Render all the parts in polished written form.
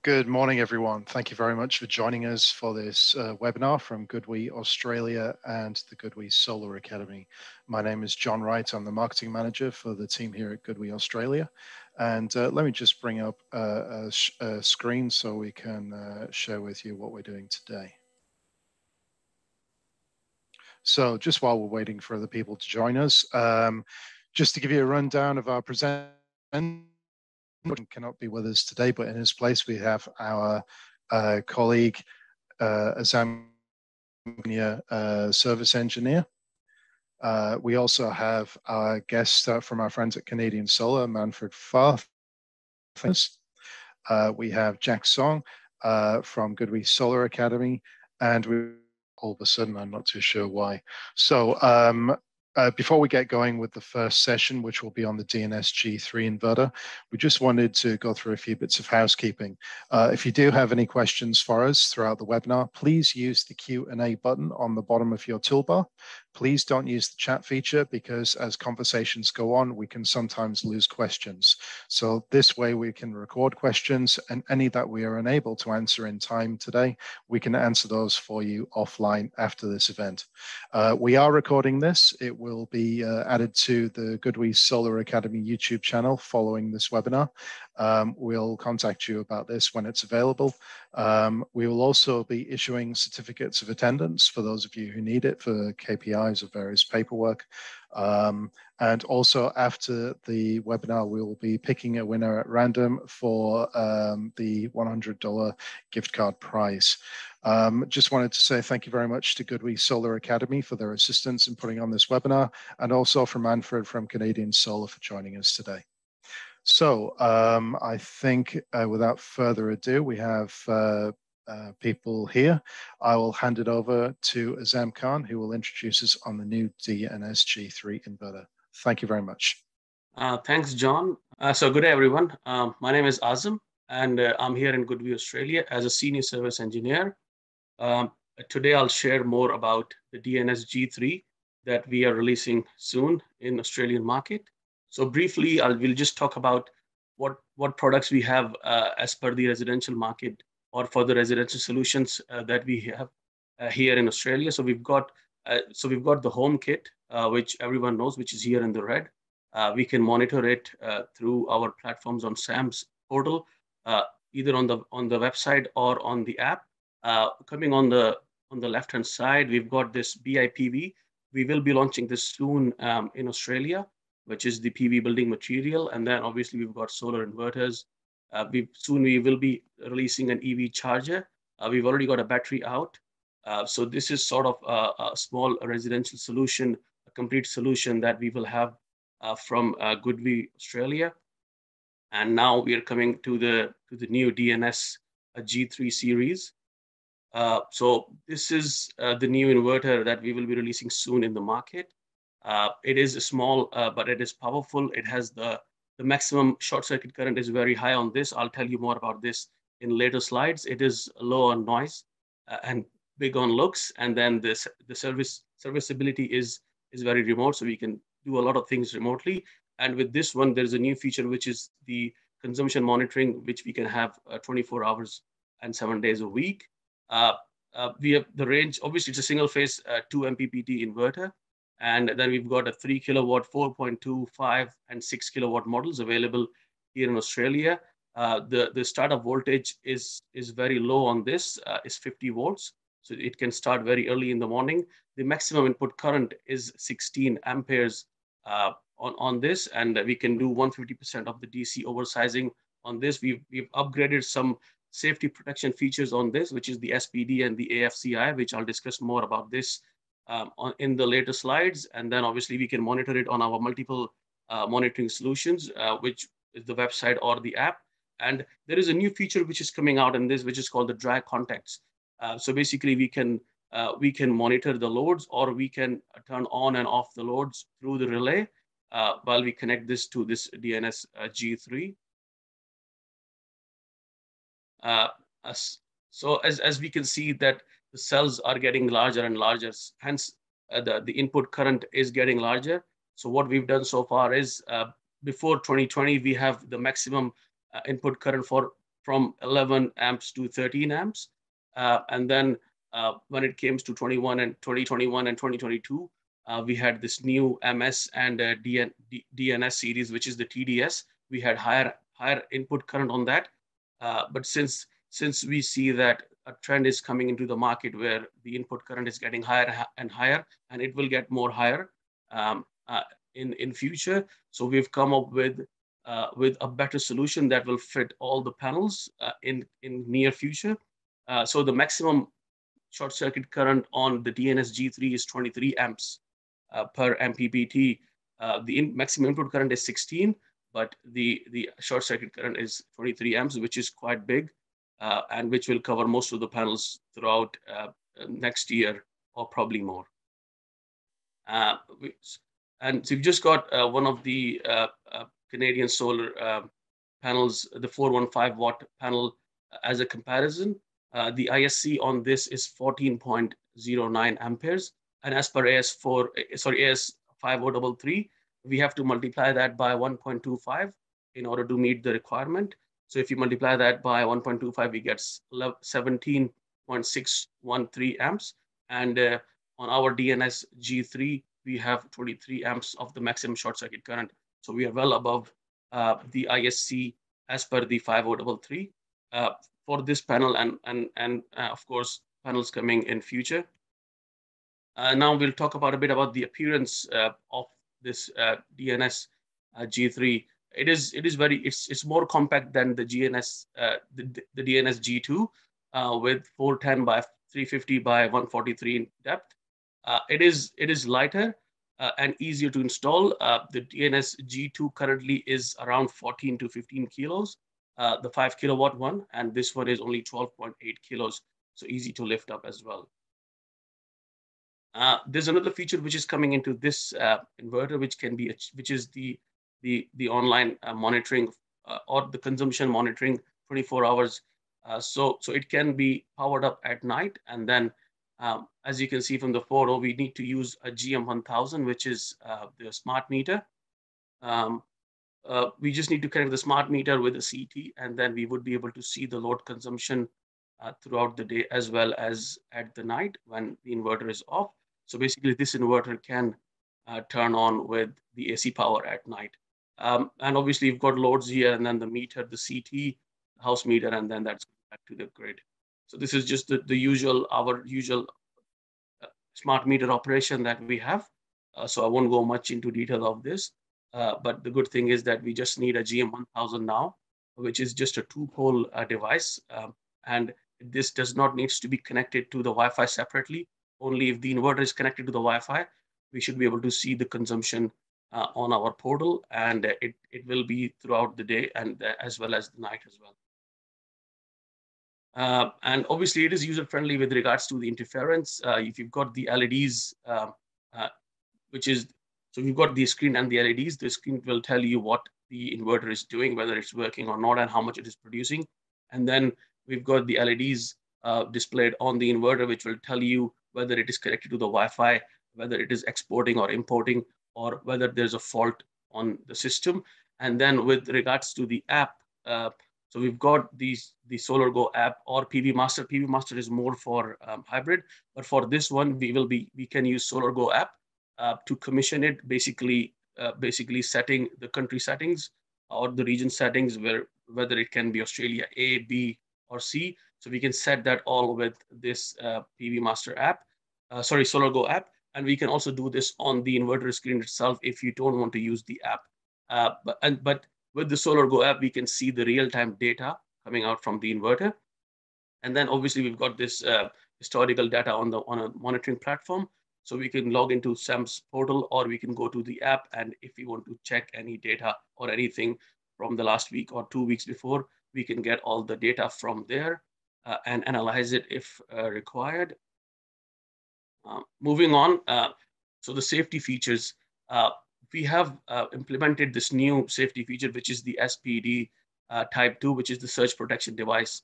Good morning, everyone. Thank you very much for joining us for this webinar from GoodWe Australia and the GoodWe Solar Academy. My name is John Wright. I'm the marketing manager for the team here at GoodWe Australia. And let me just bring up a screen so we can share with you what we're doing today. So just while we're waiting for other people to join us, just to give you a rundown of our presenter, cannot be with us today, but in his place we have our colleague Azam, service engineer. We also have our guest from our friends at Canadian Solar, Manfred Farr. We have Jack Song from GoodWe Solar Academy, and we all of a sudden, I'm not too sure why. So before we get going with the first session, which will be on the DNS G3 inverter, we just wanted to go through a few bits of housekeeping. If you do have any questions for us throughout the webinar, please use the Q&A button on the bottom of your toolbar. Please don't use the chat feature because as conversations go on, we can sometimes lose questions. So this way we can record questions, and any that we are unable to answer in time today, we can answer those for you offline after this event. We are recording this. It will be added to the GoodWe Solar Academy YouTube channel following this webinar. We'll contact you about this when it's available. We will also be issuing certificates of attendance for those of you who need it for KPIs or various paperwork. And also after the webinar, we will be picking a winner at random for the $100 gift card prize. Just wanted to say thank you very much to GoodWe Solar Academy for their assistance in putting on this webinar, and also from Manfred from Canadian Solar for joining us today. So I think without further ado, we have people here. I will hand it over to Azam Khan, who will introduce us on the new DNS G3 inverter. Thank you very much. Thanks, John. So good day, everyone. My name is Azam, and I'm here in GoodWe Australia as a senior service engineer. Today, I'll share more about the DNS G3 that we are releasing soon in Australian market. So briefly, we'll just talk about what products we have as per the residential market or for the residential solutions that we have here in Australia. So we've got the home kit, which everyone knows, which is here in the red. We can monitor it through our platforms on SAM's portal, either on the website or on the app. Coming on the left-hand side, we've got this BIPV. We will be launching this soon in Australia, which is the PV building material. And then obviously we've got solar inverters. Soon we will be releasing an EV charger. We've already got a battery out. So this is sort of a small residential solution, a complete solution that we will have from GoodWe Australia. And now we are coming to the new DNS G3 series. So this is the new inverter that we will be releasing soon in the market. It is small, but it is powerful. It has the maximum short circuit current is very high on this. I'll tell you more about this in later slides. It is low on noise and big on looks. And then the serviceability is very remote, so we can do a lot of things remotely. And with this one, there's a new feature, which is the consumption monitoring, which we can have 24 hours and 7 days a week. We have the range. Obviously, it's a single phase 2 MPPT inverter. And then we've got a 3 kilowatt, 4.2, 5, and 6 kilowatt models available here in Australia. The startup voltage is very low on this, is 50 volts. So it can start very early in the morning. The maximum input current is 16 amperes on this, and we can do 150% of the DC oversizing on this. We've upgraded some safety protection features on this, which is the SPD and the AFCI, which I'll discuss more about this in the later slides. And then obviously we can monitor it on our multiple monitoring solutions, which is the website or the app. And there is a new feature which is coming out in this, which is called the dry contacts. So basically we can monitor the loads, or we can turn on and off the loads through the relay while we connect this to this DNS G3. So as we can see that the cells are getting larger and larger, hence the input current is getting larger. So what we've done so far is before 2020, we have the maximum input current for from 11 amps to 13 amps. And then when it came to 2021 and 2022, we had this new MS and DNS series, which is the TDS. We had higher input current on that. But since we see that a trend is coming into the market where the input current is getting higher and higher, and it will get more higher in future. So we've come up with a better solution that will fit all the panels in near future. So the maximum short circuit current on the DNS G3 is 23 amps per MPPT. The maximum input current is 16, but the short circuit current is 23 amps, which is quite big, and which will cover most of the panels throughout next year or probably more. And so we've just got one of the Canadian solar panels, the 415 watt panel, as a comparison. The ISC on this is 14.09 amperes. And as per AS5033, we have to multiply that by 1.25 in order to meet the requirement. So if you multiply that by 1.25, we get 17.613 amps. And on our DNS G3, we have 23 amps of the maximum short circuit current. So we are well above the ISC as per the 5033 for this panel and of course panels coming in future. Now we'll talk about a bit about the appearance of this DNS G3. It's more compact than the GNS the DNS G2 with 410 by 350 by 143 in depth. It is lighter and easier to install. The DNS G2 currently is around 14 to 15 kilos, the 5 kilowatt one, and this one is only 12.8 kilos, so easy to lift up as well. There's another feature which is coming into this inverter, which is the online monitoring or the consumption monitoring 24 hours. So it can be powered up at night, and then as you can see from the photo, we need to use a GM1000, which is the smart meter. We just need to connect the smart meter with a CT, and then we would be able to see the load consumption throughout the day as well as at the night when the inverter is off. So basically, this inverter can turn on with the AC power at night. And obviously, you've got loads here, and then the meter, the CT, house meter, and then that's back to the grid. So this is just our usual smart meter operation that we have. So I won't go much into detail of this. But the good thing is that we just need a GM1000 now, which is just a two-pole device. And this does not need to be connected to the Wi-Fi separately. Only if the inverter is connected to the Wi-Fi, we should be able to see the consumption on our portal, and it will be throughout the day and as well as the night as well. And obviously, it is user-friendly with regards to the interference. If you've got the LEDs, so you've got the screen and the LEDs, the screen will tell you what the inverter is doing, whether it's working or not, and how much it is producing. And then we've got the LEDs displayed on the inverter, which will tell you whether it is connected to the Wi-Fi, whether it is exporting or importing, or whether there's a fault on the system. And then with regards to the app, so we've got the SolarGo app or PV Master. PV Master is more for hybrid, but for this one, we can use SolarGo app to commission it. Basically setting the country settings or the region settings, whether it can be Australia A, B, or C. So we can set that all with this PV Master app, SolarGo app, and we can also do this on the inverter screen itself if you don't want to use the app. But with the SolarGo app, we can see the real-time data coming out from the inverter. And then obviously we've got this historical data on a monitoring platform. So we can log into SAM's portal, or we can go to the app. And if we want to check any data or anything from the last week or 2 weeks before, we can get all the data from there and analyze it if required. Moving on, so the safety features. We have implemented this new safety feature, which is the SPD Type 2, which is the surge protection device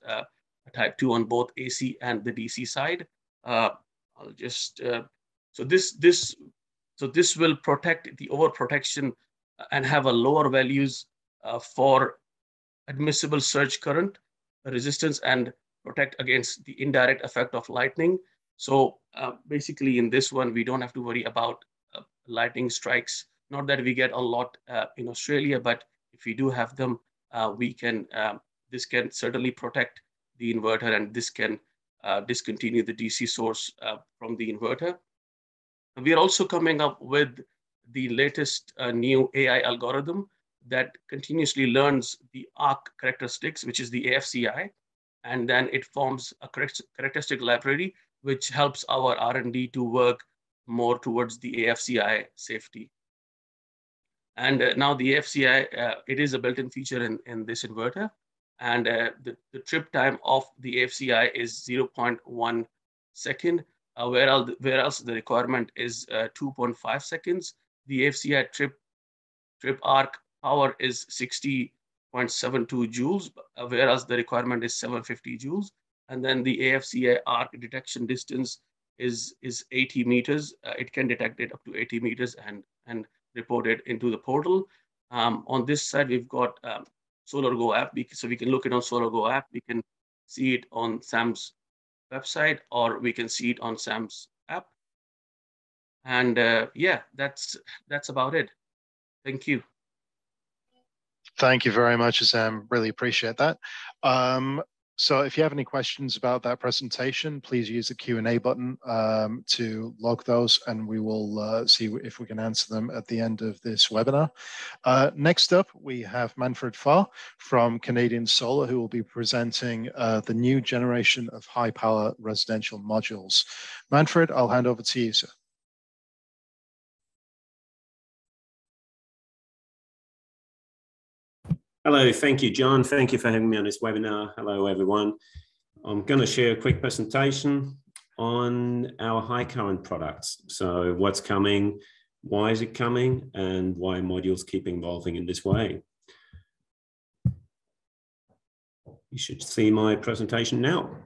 Type 2 on both AC and the DC side. I'll just so this will protect the overprotection and have a lower values for admissible surge current resistance and protect against the indirect effect of lightning. So basically in this one, we don't have to worry about lightning strikes. Not that we get a lot in Australia, but if we do have them, this can certainly protect the inverter, and this can discontinue the DC source from the inverter. We are also coming up with the latest new AI algorithm that continuously learns the arc characteristics, which is the AFCI, and then it forms a characteristic library, which helps our R&D to work more towards the AFCI safety. And now the AFCI, it is a built-in feature in this inverter. And the trip time of the AFCI is 0.1 second, whereas the requirement is 2.5 seconds. The AFCI trip arc power is 60.72 joules, whereas the requirement is 750 joules. And then the AFCI arc detection distance is 80 meters. It can detect it up to 80 meters and report it into the portal. On this side, we've got SolarGo app, so we can look it on SolarGo app. We can see it on SAM's website, or we can see it on SAM's app. And yeah, that's about it. Thank you. Thank you very much, Azam. Really appreciate that. So if you have any questions about that presentation, please use the Q&A button to log those, and we will see if we can answer them at the end of this webinar. Next up, we have Manfred Farr from Canadian Solar, who will be presenting the new generation of high-power residential modules. Manfred, I'll hand over to you, sir. Hello, thank you, John. Thank you for having me on this webinar. Hello, everyone. I'm going to share a quick presentation on our high current products. So what's coming, why is it coming, and why modules keep evolving in this way. You should see my presentation now.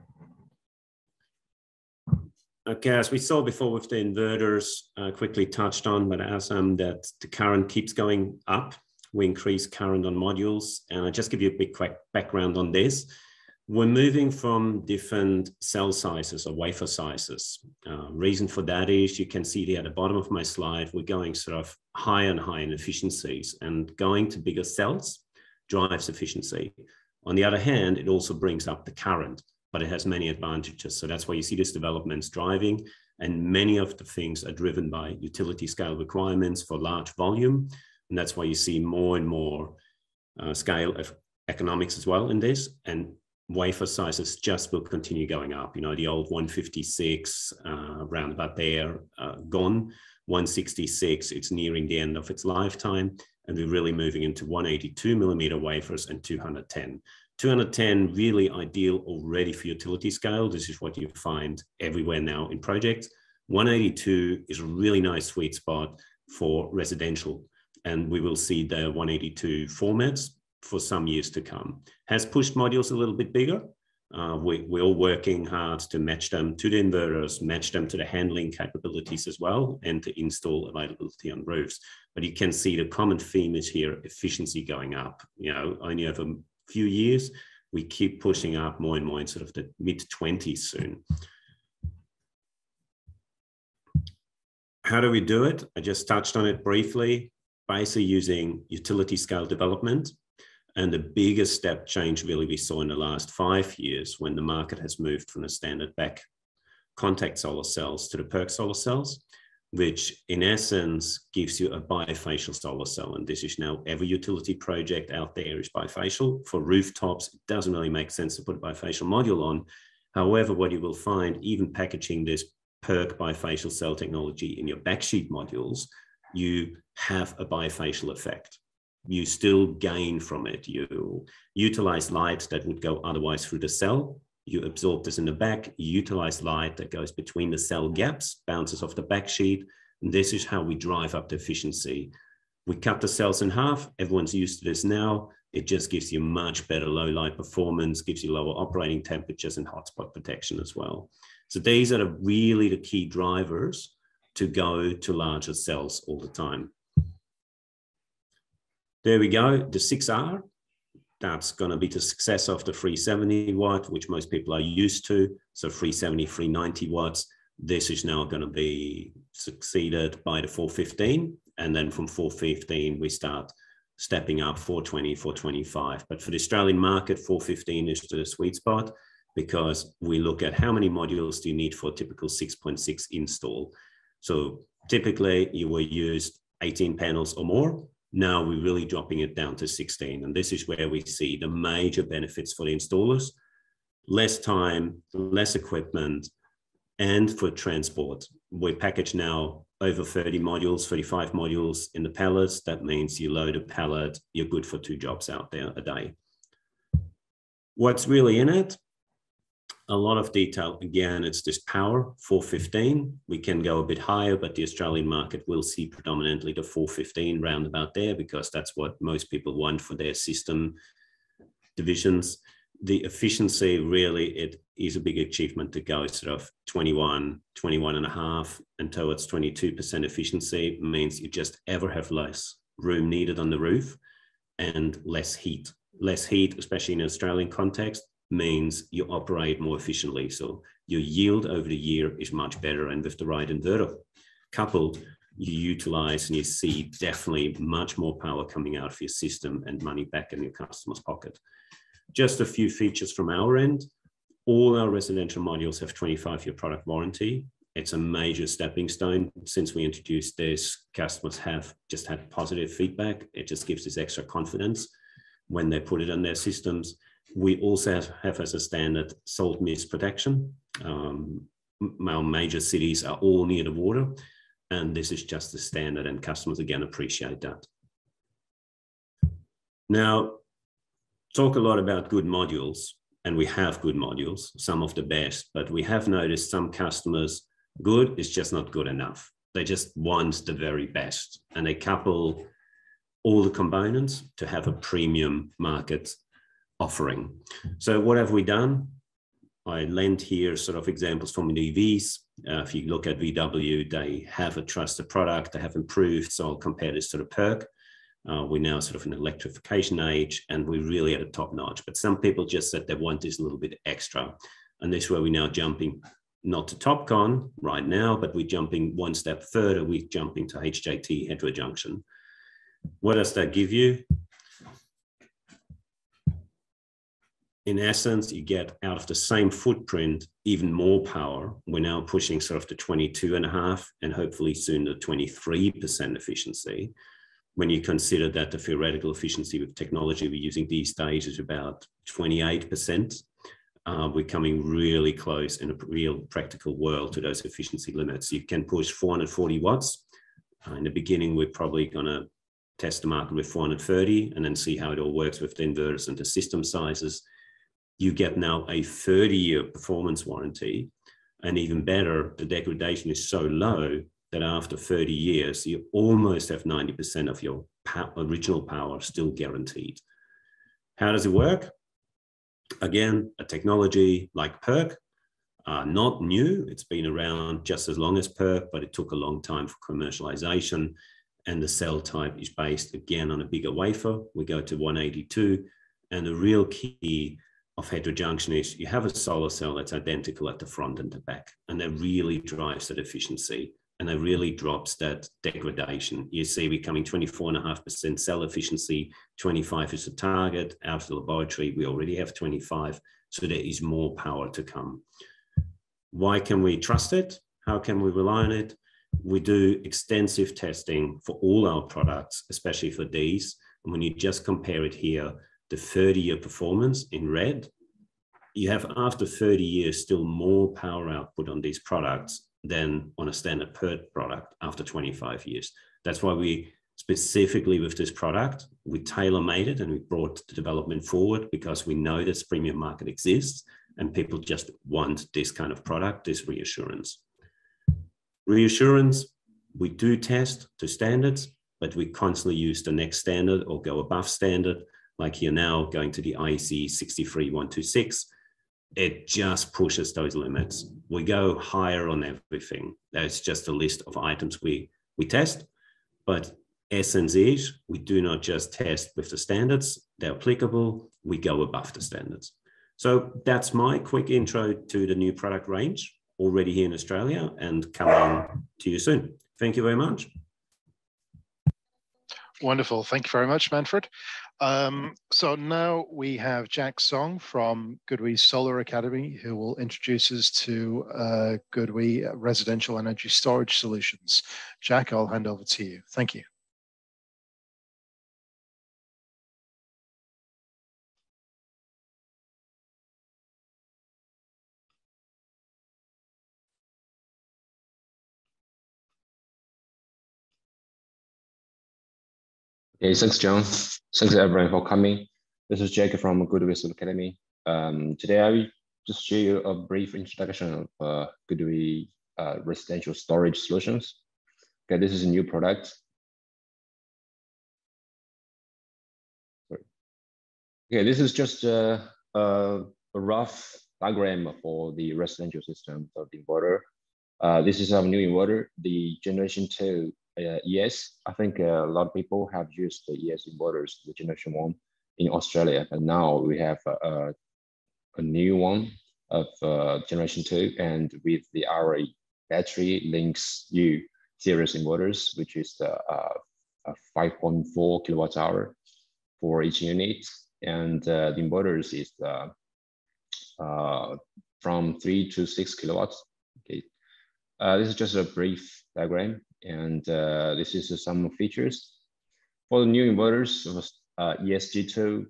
Okay, as we saw before with the inverters, quickly touched on, but as that the current keeps going up, we increase current on modules. And I'll just give you a big quick background on this. We're moving from different cell sizes or wafer sizes. Reason for that is you can see there at the bottom of my slide, we're going sort of higher and higher in efficiencies, and going to bigger cells drives efficiency. On the other hand, it also brings up the current, but it has many advantages. So that's why you see this development's driving, and many of the things are driven by utility scale requirements for large volume. And that's why you see more and more scale of economics as well in this, and wafer sizes just will continue going up. You know, the old 156 round about there, gone. 166, it's nearing the end of its lifetime, and we're really moving into 182 millimeter wafers and 210. 210 really ideal already for utility scale. This is what you find everywhere now in projects. 182 is a really nice sweet spot for residential. And we will see the 182 formats for some years to come. Has pushed modules a little bit bigger. We're all working hard to match them to the inverters, match them to the handling capabilities as well, and to install availability on roofs. But you can see the common theme is here, efficiency going up. You know, only over a few years, we keep pushing up more and more in sort of the mid-20s soon. How do we do it? I just touched on it briefly. Basically using utility scale development. And the biggest step change really we saw in the last 5 years when the market has moved from the standard back contact solar cells to the PERC solar cells, which in essence gives you a bifacial solar cell. And this is now every utility project out there is bifacial. For rooftops, it doesn't really make sense to put a bifacial module on. However, what you will find, even packaging this PERC bifacial cell technology in your backsheet modules, you have a bifacial effect. You still gain from it. You utilize light that would go otherwise through the cell. You absorb this in the back, you utilize light that goes between the cell gaps, bounces off the back sheet. And this is how we drive up the efficiency. We cut the cells in half. Everyone's used to this now. It just gives you much better low light performance, gives you lower operating temperatures and hotspot protection as well. So these are really the key drivers to go to larger cells all the time. There we go, the 6R. that's going to be the success of the 370 watt, which most people are used to. So 370, 390 watts. This is now going to be succeeded by the 415. And then from 415, we start stepping up 420, 425. But for the Australian market, 415 is the sweet spot, because we look at how many modules do you need for a typical 6.6 install. So typically you will use 18 panels or more. Now we're really dropping it down to 16. And this is where we see the major benefits for the installers: less time, less equipment, and for transport. We package now over 30 modules, 35 modules in the pallets. That means you load a pallet, you're good for 2 jobs out there a day. What's really in it? A lot of detail. Again, it's this power, 415. We can go a bit higher, but the Australian market will see predominantly the 415 round about there, because that's what most people want for their system divisions. The efficiency, really, it is a big achievement to go sort of 21, 21.5 and towards 22% efficiency. Means you just ever have less room needed on the roof and less heat. Less heat, especially in an Australian context, means you operate more efficiently. So your yield over the year is much better. And with the right inverter coupled, you utilize and you see definitely much more power coming out of your system and money back in your customer's pocket. Just a few features from our end. All our residential modules have 25-year product warranty. It's a major stepping stone. Since we introduced this, customers have just had positive feedback. It just gives this extra confidence when they put it on their systems. We also have as a standard salt mist protection. Our major cities are all near the water, and this is just the standard, and customers again appreciate that. Now, talk a lot about good modules, and we have good modules, some of the best, but we have noticed some customers, good is just not good enough. They just want the very best, and they couple all the components to have a premium market offering. So what have we done? I lent here sort of examples from the EVs. If you look at VW, they have a trusted product, they have improved. So I'll compare this to the PERC. We're now sort of an electrification age, and we're really at a top notch. But some people just said they want this a little bit extra. And this is where we're now jumping, not to TopCon right now, but we're jumping one step further. We're jumping to HJT heterojunction. What does that give you? In essence, you get out of the same footprint even more power. We're now pushing sort of the 22.5 and hopefully soon the 23% efficiency. When you consider that the theoretical efficiency with technology we're using these days is about 28%, we're coming really close in a real practical world to those efficiency limits. You can push 440 watts. In the beginning, we're probably going to test the market with 430 and then see how it all works with the inverters and the system sizes. You get now a 30-year performance warranty, and even better, the degradation is so low that after 30 years, you almost have 90% of your original power still guaranteed. How does it work? Again, a technology like PERC, not new. It's been around just as long as PERC, but it took a long time for commercialization. And the cell type is based again on a bigger wafer. We go to 182, and the real key of heterojunction is you have a solar cell that's identical at the front and the back, and that really drives that efficiency, and that really drops that degradation. You see we're coming 24.5% cell efficiency, 25 is the target. Out of the laboratory, we already have 25, so there is more power to come. Why can we trust it? How can we rely on it? We do extensive testing for all our products, especially for these. And when you just compare it here, the 30-year performance in red, you have after 30 years still more power output on these products than on a standard PERC product after 25 years. That's why we specifically with this product, we tailor-made it and we brought the development forward, because we know this premium market exists and people just want this kind of product, this reassurance. Reassurance, we do test to standards, but we constantly use the next standard or go above standard. Like here now, going to the IEC 63126, it just pushes those limits. We go higher on everything. That's just a list of items we test, but S and Z, we do not just test with the standards, they're applicable, we go above the standards. So that's my quick intro to the new product range, already here in Australia and coming to you soon. Thank you very much. Wonderful. Thank you very much, Manfred. So now we have Jack Song from GoodWe Solar Academy, who will introduce us to GoodWe Residential Energy Storage Solutions. Jack, I'll hand over to you. Thank you. Okay, thanks, John. Thanks everyone for coming. This is Jake from GoodWe Solar Academy. Today I will just share you a brief introduction of GoodWe residential storage solutions. Okay, this is a new product. Sorry. Okay, this is just a rough diagram for the residential system of the inverter. This is our new inverter, the Generation 2 ES. I think a lot of people have used the ES inverters, the Generation 1 in Australia, but now we have a new one of Generation 2, and with the our battery links U series inverters, which is the 5.4 kilowatt hour for each unit, and the inverters is from 3 to 6 kilowatts. Okay, this is just a brief diagram, and this is some features for the new inverters. ESG2.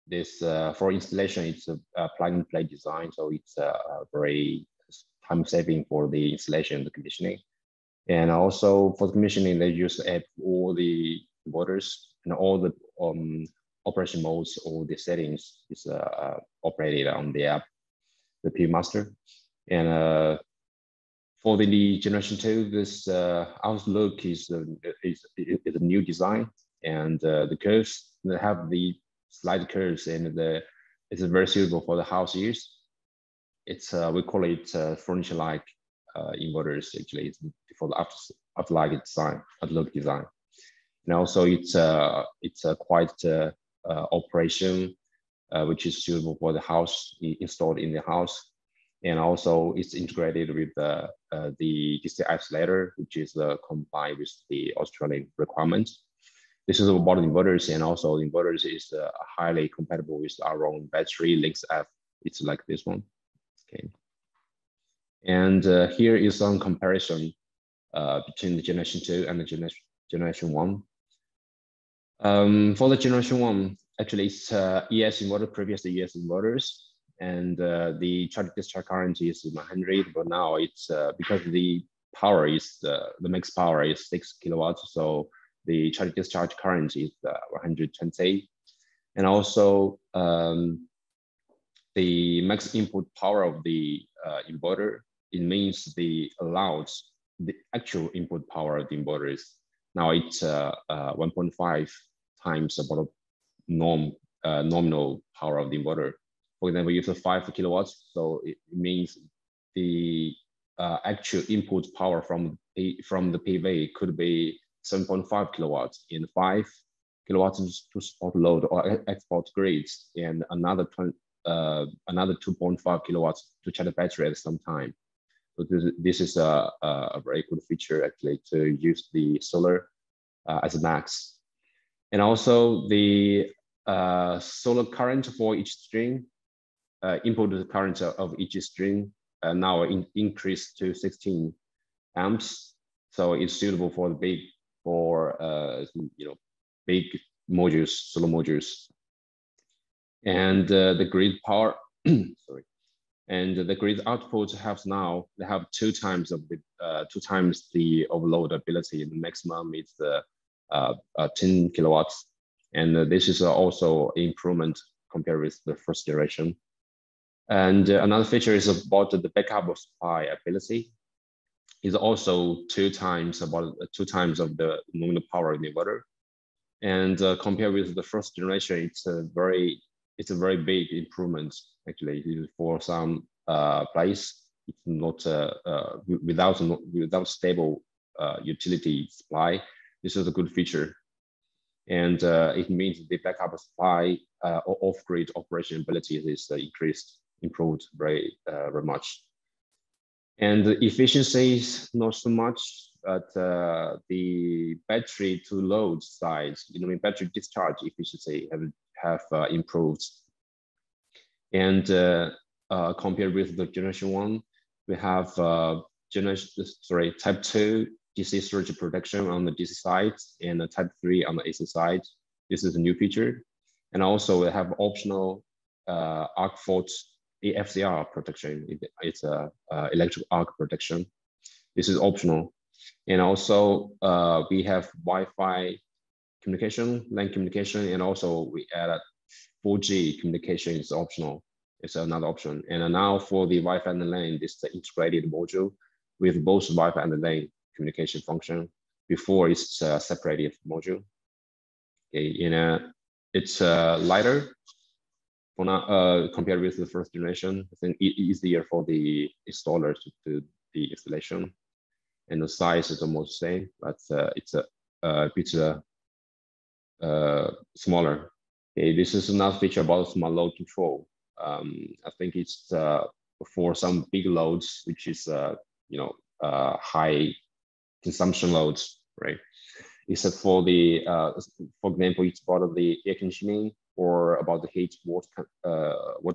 This for installation, it's a plug-and-play design, so it's very time-saving for the installation and the commissioning. And also for the commissioning, they use the app for all the inverters and all the operation modes, all the settings is operated on the app, the PV Master. And for the Generation 2, this outlook is a new design, and the curves, they have the slide curves, and it's very suitable for the house use. It's we call it furniture-like inverters. Actually, it's for the afterlight design, outlook design. And also, it's a quite operation which is suitable for the house, installed in the house. And also it's integrated with the DC isolator, which is compliant with the Australian requirements. This is about inverters, and also the inverters is highly compatible with our own battery links app. It's like this one. Okay. And here is some comparison between the Generation 2 and the Generation 1. For the Generation 1, actually it's ES inverter, previous ES inverters. And the charge discharge current is 100, but now it's because the power is the max power is 6 kilowatts, so the charge discharge current is 120. And also the max input power of the inverter, it means the actual input power of the inverter is now it's 1.5 times about nominal power of the inverter. For example, if it's 5 kilowatts, so it means the actual input power from the PV could be 7.5 kilowatts in 5 kilowatts to support load or export grids, and another 2.5 kilowatts to charge the battery at some time. So this is a very good feature actually to use the solar as a max. And also the solar current for each string, input current of each string now increased to 16 amps. So it's suitable for the big modules, solar modules. And the grid power, sorry, and the grid output they have two times the overload ability. The maximum is 10 kilowatts, and this is also improvement compared with the first generation. And another feature is about the backup of supply ability. Is also about two times of the nominal power of the inverter. And compared with the first generation, it's a very big improvement actually. For some place, it's not without stable utility supply. This is a good feature. And it means the backup supply or off-grid operation ability is improved very much. And the efficiency is not so much, but the battery to load side, battery discharge efficiency have improved. And compared with the generation 1, we have type 2 DC storage protection on the DC side and type 3 on the AC side. This is a new feature. And also we have optional arc fault EFCR protection. It's a electric arc protection. This is optional. And also we have Wi-Fi communication, LAN communication, and also we added 4G communication is optional. It's another option. And now for the Wi-Fi and the LAN, this is the integrated module with both Wi-Fi and the LAN communication function. Before it's a separated module. Okay, it's lighter for now compared with the first generation. I think it's easier for the installers to do the installation, and the size is almost the same, but it's a bit smaller. Okay, this is another feature about smart load control. I think it's for some big loads, which is high consumption loads, right? Except for the, for example, it's about the air conditioning or about the heat water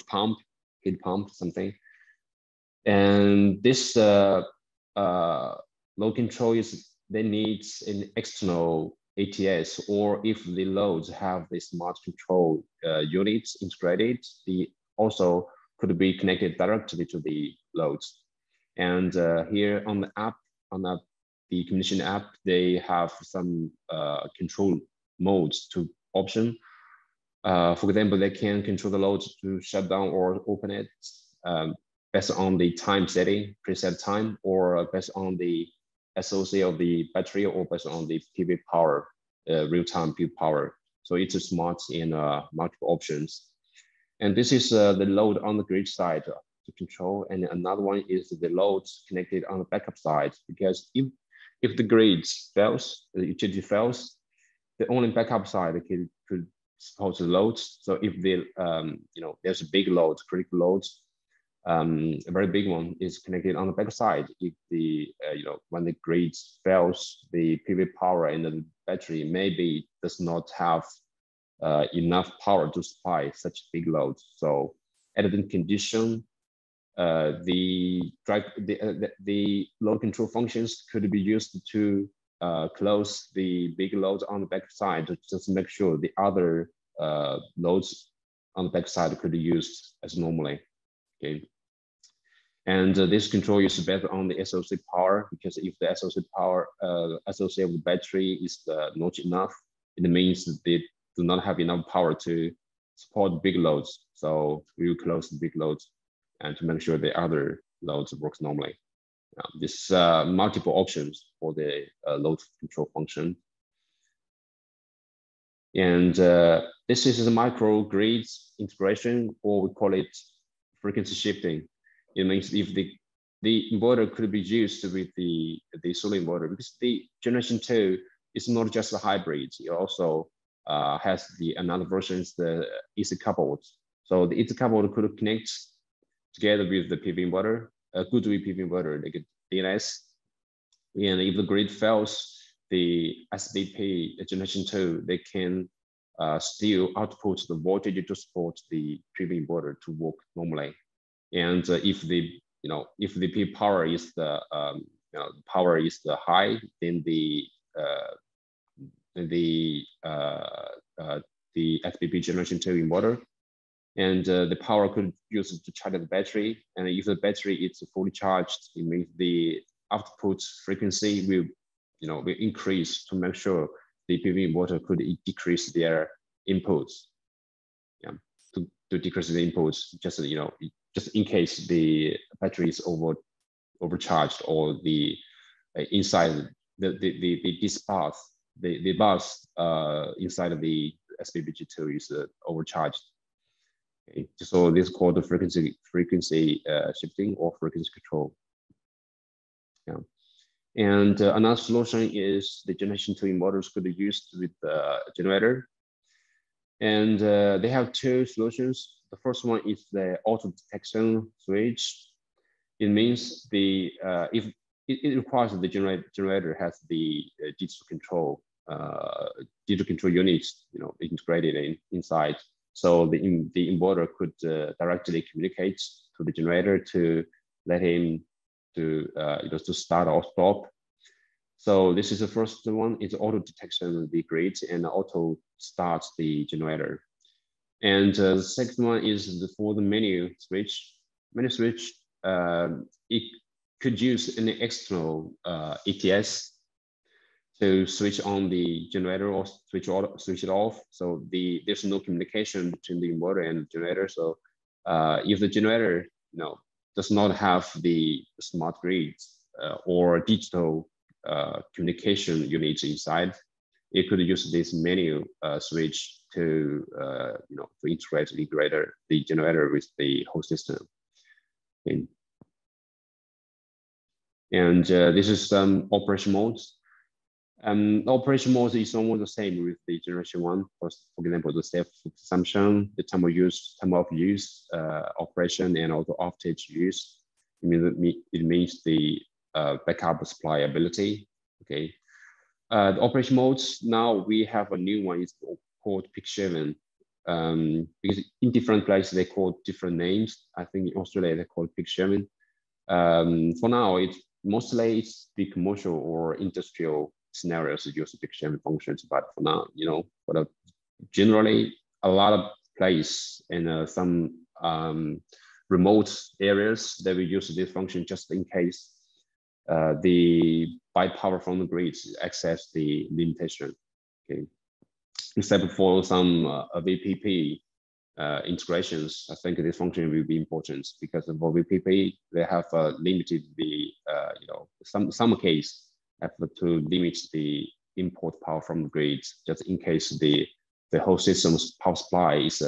pump, heat pump, something. And this load control they need an external ATS, or if the loads have the smart control units integrated, the also could be connected directly to the loads. And here on the app, the commission app, they have some control modes to option. For example, they can control the loads to shut down or open it based on the time setting, preset time, or based on the SOC of the battery, or based on the PV power, real-time PV power. So it's smart in multiple options. And this is the load on the grid side to control. And another one is the loads connected on the backup side, because if the grid fails, the utility fails, the only backup side could support the loads. So if the there's a big load, critical loads, a very big one is connected on the back side. If the when the grid fails, the PV power and the battery maybe does not have enough power to supply such big loads. So at the condition, the load control functions could be used to close the big loads on the back side to just make sure the other loads on the back side could be used as normally. Okay. And this control is based on the SOC power, because if the SOC power, SOC of the battery is not enough, it means that they do not have enough power to support big loads. So we will close the big loads and to make sure the other loads works normally. This multiple options for the load control function. And this is a microgrid integration, or we call it frequency shifting. It means if the inverter could be used with the solar inverter, because the generation 2 is not just a hybrid, it also has another version is the AC coupled. So the AC coupled could connect together with the PV inverter, a GoodWe PV inverter, like a DNS. And if the grid fails, the SBP generation 2, they can still output the voltage to support the PV inverter to work normally. And if the PV power is the high, then the SBP generation 2 inverter, and the power could use to charge the battery. And if the battery is fully charged, it means the output frequency will increase to make sure the PV inverter could decrease their inputs. Yeah, to decrease the inputs, just in case the battery is overcharged, or the inside this path, the bus inside of the SPBG2 is overcharged. Okay. So this is called the frequency shifting or frequency control. Yeah. And another solution is the generation 2 inverters could be used with the generator. And they have two solutions. The first one is the auto detection switch. It means the if it requires the generator has the digital control units, integrated inside. So the inverter could directly communicate to the generator to let him to start or stop. So this is the first one. It's auto detection of the grid and auto starts the generator. And the second one is for the menu switch. Menu switch, it could use an external ETS to switch on the generator or switch it off. So there's no communication between the inverter and the generator. So if the generator does not have the smart grid or digital communication units inside, it could use this menu switch to to integrate the generator with the whole system. Okay. And this is some operation modes. Operation mode is almost the same with the generation 1. For example, the self-consumption, the time of use, operation, and also off-stage use. It means the backup supply ability. Okay. The operation modes, now we have a new one. It's called peak shaving. Because in different places they call different names. I think in Australia they call it peak shaving. For now, it's the commercial or industrial scenarios that use peak shaving functions. But for now, generally a lot of places in some remote areas that we use this function just in case the buy power from the grid access the limitation. Okay, except for some VPP integrations, I think this function will be important because for VPP they have limited the some case have to limit the import power from the grid just in case the whole system's power supply is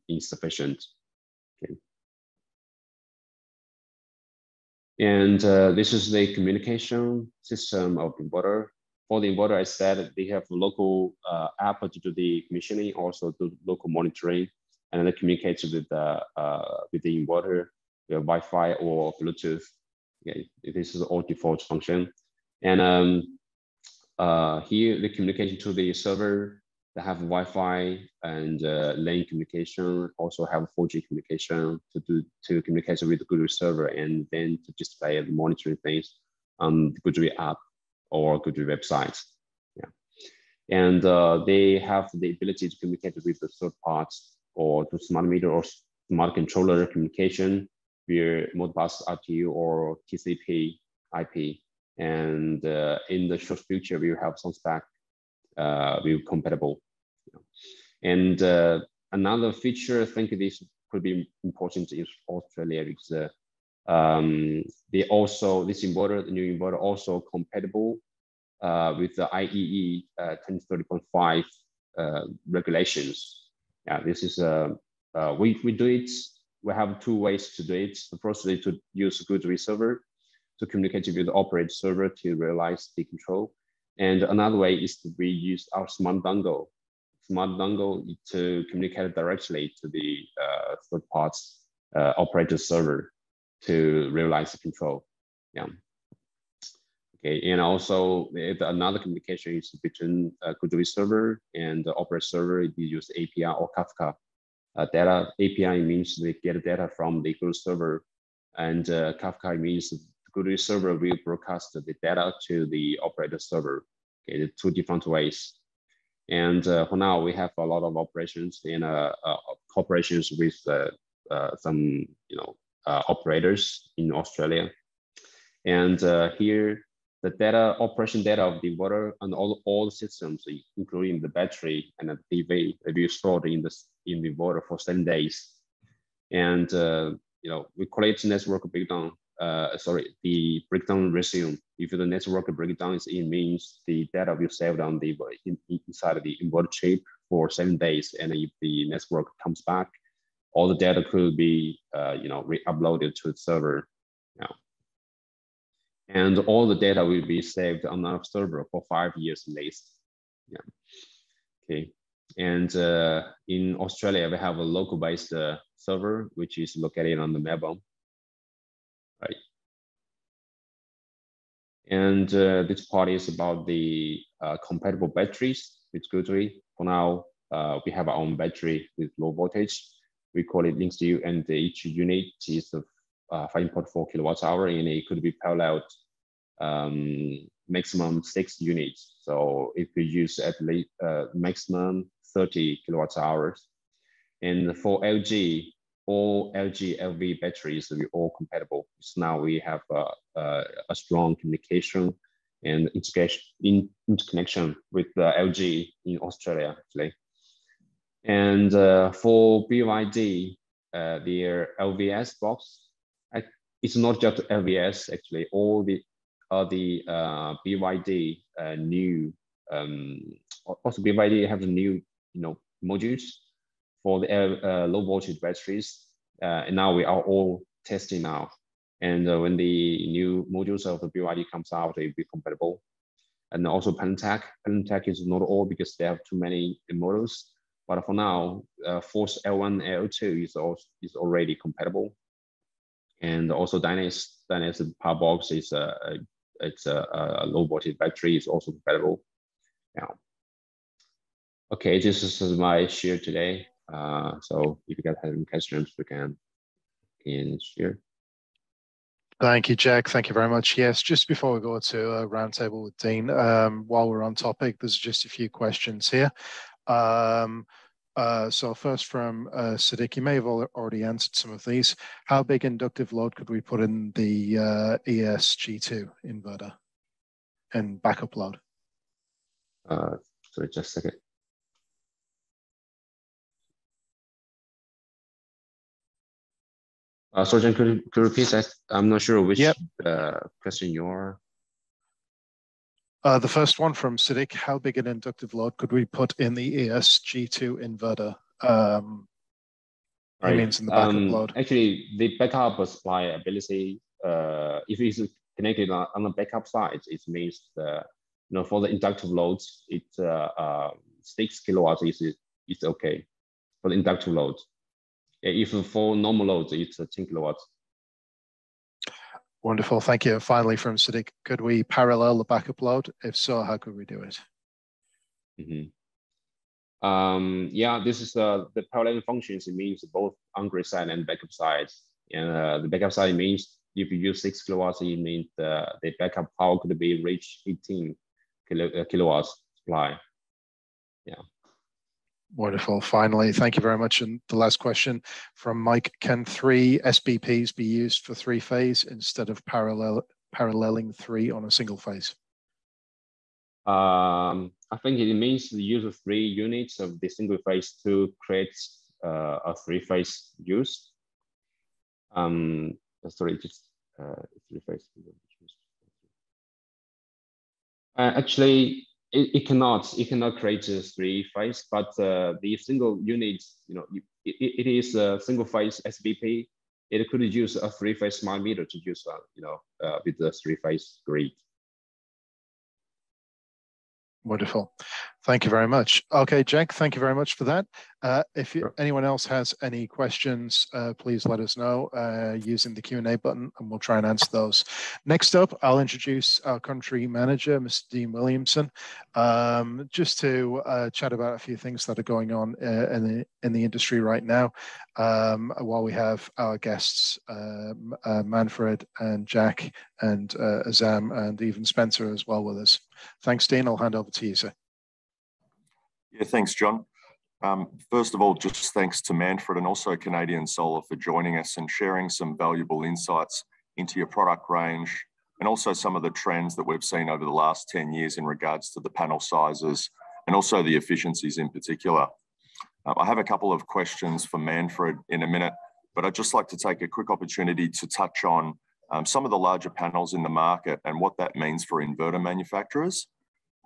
insufficient. Okay. And this is the communication system of the inverter. For the inverter, I said they have local app to do the commissioning, also do local monitoring, and it communicates with the inverter, via Wi-Fi or Bluetooth. Okay, this is all default function. And here the communication to the server, they have Wi-Fi and LAN communication, also have 4G communication to communicate with the GoodWe server, and then to display the monitoring things on the GoodWe app or GoodWe website. Yeah, and they have the ability to communicate with the third parts or to smart meter or smart controller communication via Modbus RTU or TCP IP. And in the short future, we will have some spec will compatible. And another feature, I think this could be important in Australia because this inverter, the new inverter, also compatible with the IEE 2030.5 regulations. Yeah, this is we do it. We have two ways to do it. The first is to use GoodWe server to communicate with the operator server to realize the control. And another way is to use our smart dongle to communicate directly to the third parts operator server to realize the control. Yeah. Okay, and also another communication is between GoodWe server and the operator server. We use API or Kafka data. API means they get data from the GoodWe server, and Kafka means the GoodWe server will broadcast the data to the operator server. Okay, two different ways. And for now, we have a lot of operations and cooperations with some operators in Australia. And here, the operation data of the inverter and all systems, including the battery and the PV, will be stored in the inverter for 7 days. And we collect network breakdown. The breakdown resume. If the network breakdown is in, means the data will save on the inside the inverter chip for 7 days. And if the network comes back, all the data could be re-uploaded to the server. Yeah. And all the data will be saved on our server for 5 years at least. Yeah. Okay. And in Australia, we have a local-based server, which is located on the Melbourne. Right. And this part is about the compatible batteries with GoodWe. For now, we have our own battery with low voltage. We call it LinkSteel, and each unit is 5.4 kilowatts hour, and it could be paralleled maximum 6 units. So if we use at least maximum 30 kilowatts hours. And for LG, all LG LV batteries will be all compatible. So now we have a strong communication and interconnection with LG in Australia, actually. And for BYD, their LVS box, it's not just LVS, actually. All the BYD new, also BYD have the new, modules for the low voltage batteries. And now we are all testing now. And when the new modules of the BYD comes out, it will be compatible. And also Pentatech. Pentatech is not all because they have too many models. But for now, Force L1, L2 is already compatible. And also Dynas power box is it's a low voltage battery is also compatible. Yeah. Okay, this is my share today. So if you guys have any questions, we can share. Thank you, Jack. Thank you very much. Yes, just before we go to a roundtable with Dean, while we're on topic, there's just a few questions here. So first from Sadiq, you may have already answered some of these. How big inductive load could we put in the ESG2 inverter and backup load? Sorry, just a second. So John, could you repeat that? I'm not sure which question you're. The first one from Sadiq, how big an inductive load could we put in the ESG2 inverter? Right. Means in the backup load. Actually, the backup supply ability, if it's connected on the backup side, it means for the inductive loads, it's 6 kilowatts is okay for the inductive load. If for normal loads, it's 10 kilowatts. Wonderful, thank you. Finally, from Sadiq, could we parallel the backup load? If so, how could we do it? Yeah, this is the paralleling functions. It means both on-grid side and backup side. And the backup side means if you use 6 kilowatts, it means the backup power could be reach 18 kilowatts supply. Yeah. Wonderful. Finally, thank you very much. And the last question from Mike, can 3 SBPs be used for 3-phase instead of paralleling 3 on a single phase? I think it means the use of 3 units of the single phase to create a 3-phase use. Sorry, just 3-phase. Actually, it cannot create a 3-phase, but the single units, it is a single phase SBP. It could use a 3-phase smart meter to use, with the 3-phase grid. Wonderful. Thank you very much. Okay, Jack, thank you very much for that. If anyone else has any questions, please let us know using the Q&A button, and we'll try and answer those. Next up, I'll introduce our country manager, Mr. Dean Williamson, just to chat about a few things that are going on in the industry right now, while we have our guests, Manfred and Jack and Azam and even Spencer as well with us. Thanks, Dean. I'll hand over to you, sir. Yeah, thanks, John. First of all, just thanks to Manfred and also Canadian Solar for joining us and sharing some valuable insights into your product range and also some of the trends that we've seen over the last 10 years in regards to the panel sizes and also the efficiencies in particular. I have a couple of questions for Manfred in a minute, but I'd just like to take a quick opportunity to touch on some of the larger panels in the market and what that means for inverter manufacturers.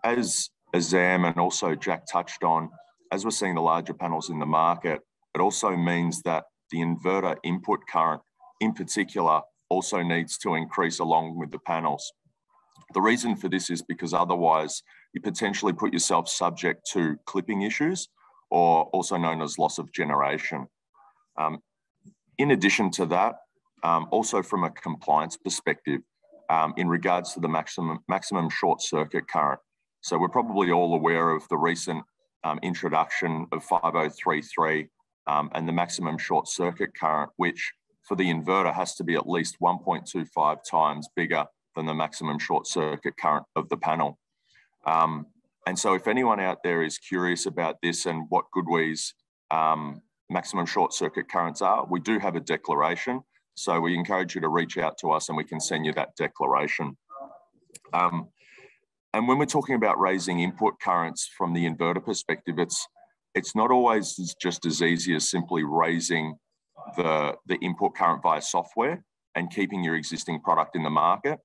As Azam and also Jack touched on, as we're seeing the larger panels in the market, it also means that the inverter input current in particular also needs to increase along with the panels. The reason for this is because otherwise you potentially put yourself subject to clipping issues, or also known as loss of generation. In addition to that, also from a compliance perspective, in regards to the maximum short circuit current. So we're probably all aware of the recent introduction of 5033 and the maximum short circuit current, which for the inverter has to be at least 1.25 times bigger than the maximum short circuit current of the panel. And so if anyone out there is curious about this and what GoodWe's maximum short circuit currents are, we do have a declaration. So we encourage you to reach out to us and we can send you that declaration. And when we're talking about raising input currents from the inverter perspective, it's not always just as easy as simply raising the input current via software and keeping your existing product in the market.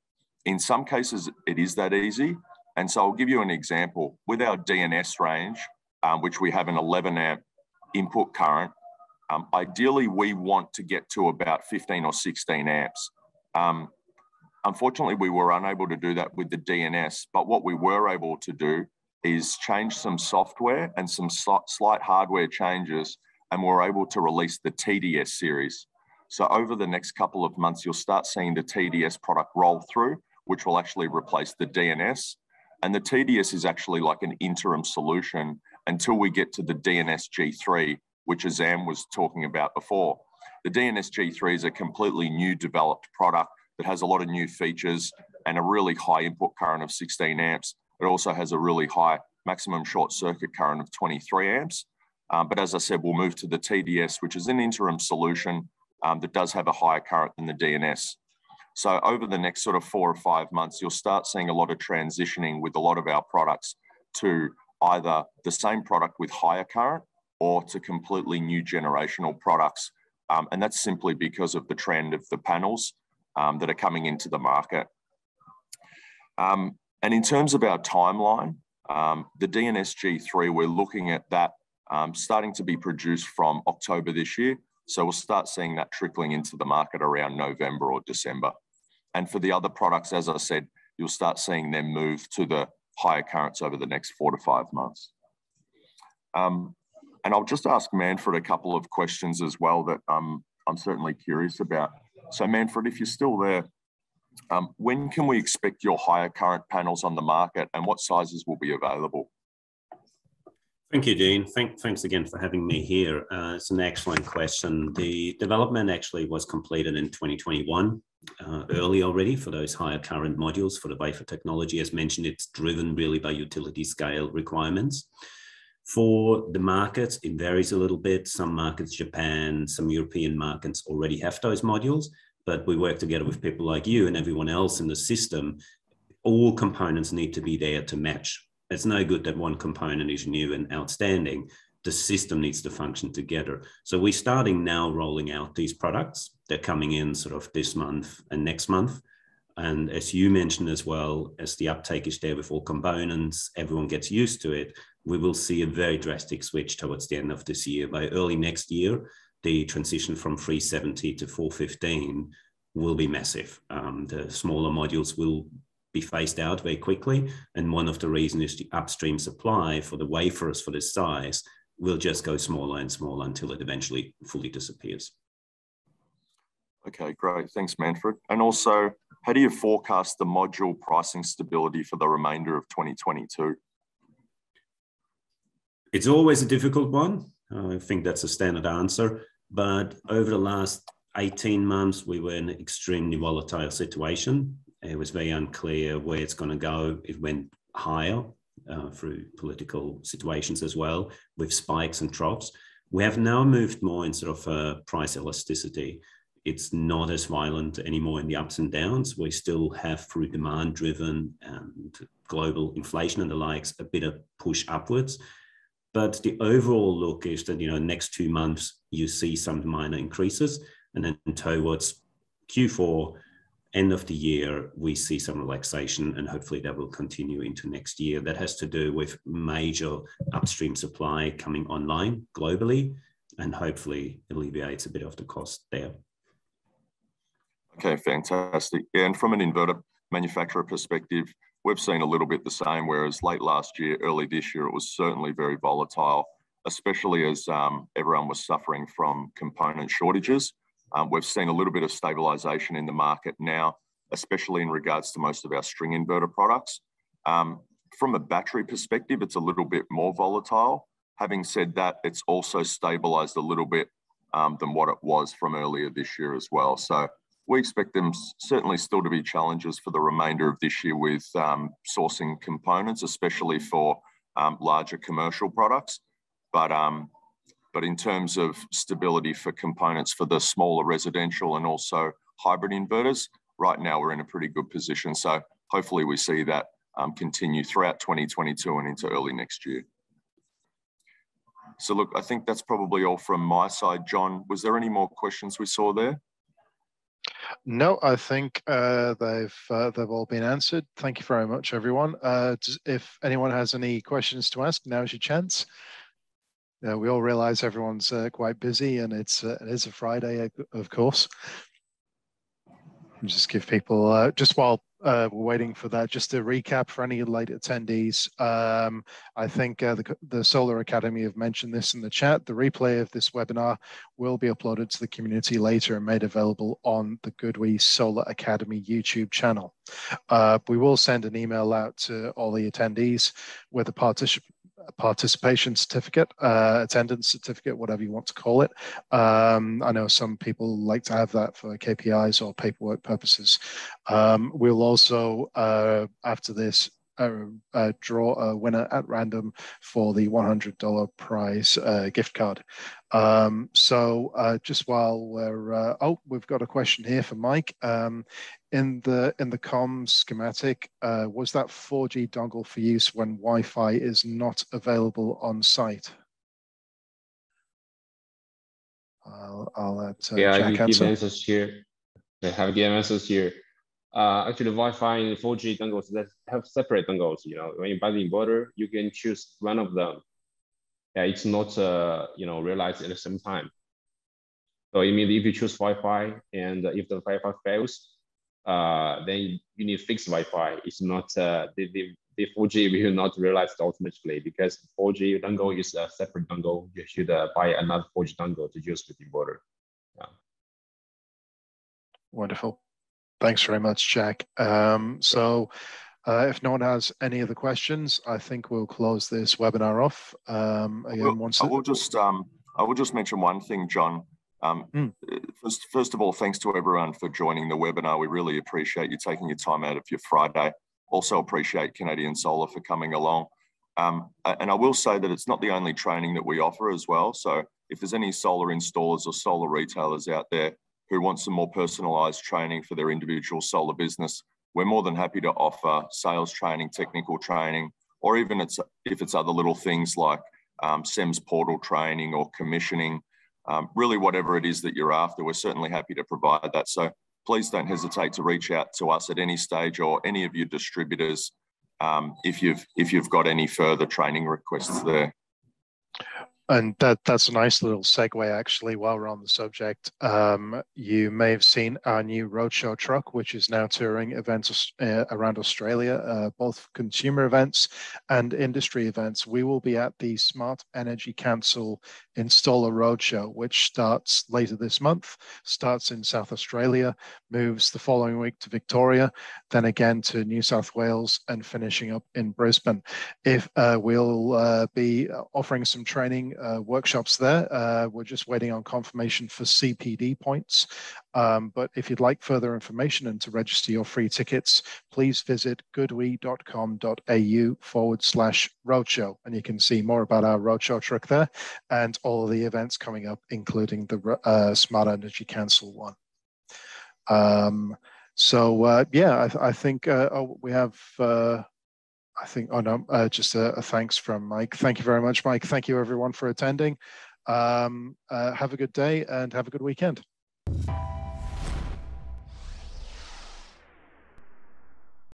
In some cases, it is that easy. And so I'll give you an example. With our DNS range, which we have an 11 amp input current, ideally we want to get to about 15 or 16 amps. Unfortunately, we were unable to do that with the DNS, but what we were able to do is change some software and some slight hardware changes, and we're able to release the TDS series. So over the next couple of months, you'll start seeing the TDS product roll through, which will actually replace the DNS. And the TDS is actually like an interim solution until we get to the DNS G3, which Azam was talking about before. The DNS G3 is a completely new developed product that has a lot of new features and a really high input current of 16 amps. It also has a really high maximum short circuit current of 23 amps. But as I said, we'll move to the TDS, which is an interim solution that does have a higher current than the DNS. So over the next sort of 4 or 5 months, you'll start seeing a lot of transitioning with a lot of our products to either the same product with higher current or to completely new generational products. And that's simply because of the trend of the panels that are coming into the market. And in terms of our timeline, the DNS G3, we're looking at that starting to be produced from October this year. So we'll start seeing that trickling into the market around November or December. And for the other products, as I said, you'll start seeing them move to the higher currents over the next 4 to 5 months. And I'll just ask Manfred a couple of questions as well that I'm certainly curious about. So Manfred, if you're still there, when can we expect your higher current panels on the market and what sizes will be available? Thank you, Dean. Thanks again for having me here. It's an excellent question. The development actually was completed in 2021, early already for those higher current modules for the wafer technology. As mentioned, it's driven really by utility scale requirements. For the markets, it varies a little bit. Some markets, Japan, some European markets already have those modules, but we work together with people like you and everyone else in the system. All components need to be there to match. It's no good that one component is new and outstanding. The system needs to function together. So we're starting now rolling out these products. They're coming in sort of this month and next month. And as you mentioned as well, as the uptake is there with all components, everyone gets used to it, we will see a very drastic switch towards the end of this year. By early next year, the transition from 370 to 415 will be massive. The smaller modules will be phased out very quickly. And one of the reasons is the upstream supply for the wafers for this size will just go smaller and smaller until it eventually fully disappears. Okay, great. Thanks, Manfred. And also, how do you forecast the module pricing stability for the remainder of 2022? It's always a difficult one. I think that's a standard answer. But over the last 18 months, we were in an extremely volatile situation. It was very unclear where it's going to go. It went higher through political situations as well, with spikes and troughs. We have now moved more in sort of price elasticity. It's not as violent anymore in the ups and downs. We still have, through demand-driven and global inflation and the likes, a bit of push upwards. But the overall look is that, next 2 months, you see some minor increases. And then towards Q4, end of the year, we see some relaxation, and hopefully that will continue into next year. That has to do with major upstream supply coming online globally, and hopefully alleviates a bit of the cost there. Okay, fantastic. Yeah, and from an inverter manufacturer perspective, we've seen a little bit the same, whereas late last year, early this year, it was certainly very volatile, especially as everyone was suffering from component shortages. We've seen a little bit of stabilization in the market now, especially in regards to most of our string inverter products. From a battery perspective, it's a little bit more volatile. Having said that, it's also stabilized a little bit than what it was from earlier this year as well. So we expect them certainly still to be challenges for the remainder of this year with sourcing components, especially for larger commercial products. But in terms of stability for components for the smaller residential and also hybrid inverters, right now we're in a pretty good position. So hopefully we see that continue throughout 2022 and into early next year. So look, I think that's probably all from my side. John, was there any more questions we saw there? No, I think they've all been answered. Thank you very much, everyone. If anyone has any questions to ask, now's your chance. We all realize everyone's quite busy, and it is a Friday, of course. Just give people, just while we're waiting for that, just to recap for any late attendees, I think the Solar Academy have mentioned this in the chat. The replay of this webinar will be uploaded to the community later and made available on the GoodWe Solar Academy YouTube channel. We will send an email out to all the attendees with a participation certificate, attendance certificate, whatever you want to call it. I know some people like to have that for KPIs or paperwork purposes. We'll also, after this, draw a winner at random for the $100 prize gift card. So just while we're, we've got a question here for Mike. In the comms schematic, was that 4G dongle for use when Wi-Fi is not available on site? I'll let Jack I give answer. answers here. I have given answers here. Actually, Wi-Fi and 4G dongles that have separate dongles. You know, when you buy the inverter, you can choose one of them. Yeah, it's not realized at the same time. So it means if you choose Wi-Fi and if the Wi-Fi fails, then you need fixed Wi-Fi. It's not the 4G will not realize automatically, because 4G dongle is a separate dongle. You should buy another 4G dongle to use with the inverter. Yeah. Wonderful. Thanks very much, Jack. So if no one has any other questions, I think we'll close this webinar off. Again, I will just mention one thing, John. First of all, thanks to everyone for joining the webinar. We really appreciate you taking your time out of your Friday. Also appreciate Canadian Solar for coming along. And I will say that it's not the only training that we offer as well. So if there's any solar installers or solar retailers out there who want some more personalized training for their individual solar business, we're more than happy to offer sales training, technical training, or even if it's other little things like SEMS portal training or commissioning. Really whatever it is that you're after, we're certainly happy to provide that. So please don't hesitate to reach out to us at any stage, or any of your distributors if you've got any further training requests there. And that's a nice little segue, actually, while we're on the subject. You may have seen our new roadshow truck, which is now touring events around Australia, both consumer events and industry events. We will be at the Smart Energy Council Installer Roadshow, which starts later this month, starts in South Australia, moves the following week to Victoria, then again to New South Wales, and finishing up in Brisbane. We'll be offering some training workshops there. We're just waiting on confirmation for CPD points. But if you'd like further information and to register your free tickets, please visit goodwe.com.au/roadshow. And you can see more about our roadshow truck there and all of the events coming up, including the Smart Energy Council one. I think we have... just a thanks from Mike. Thank you very much, Mike. Thank you, everyone, for attending. Have a good day and have a good weekend.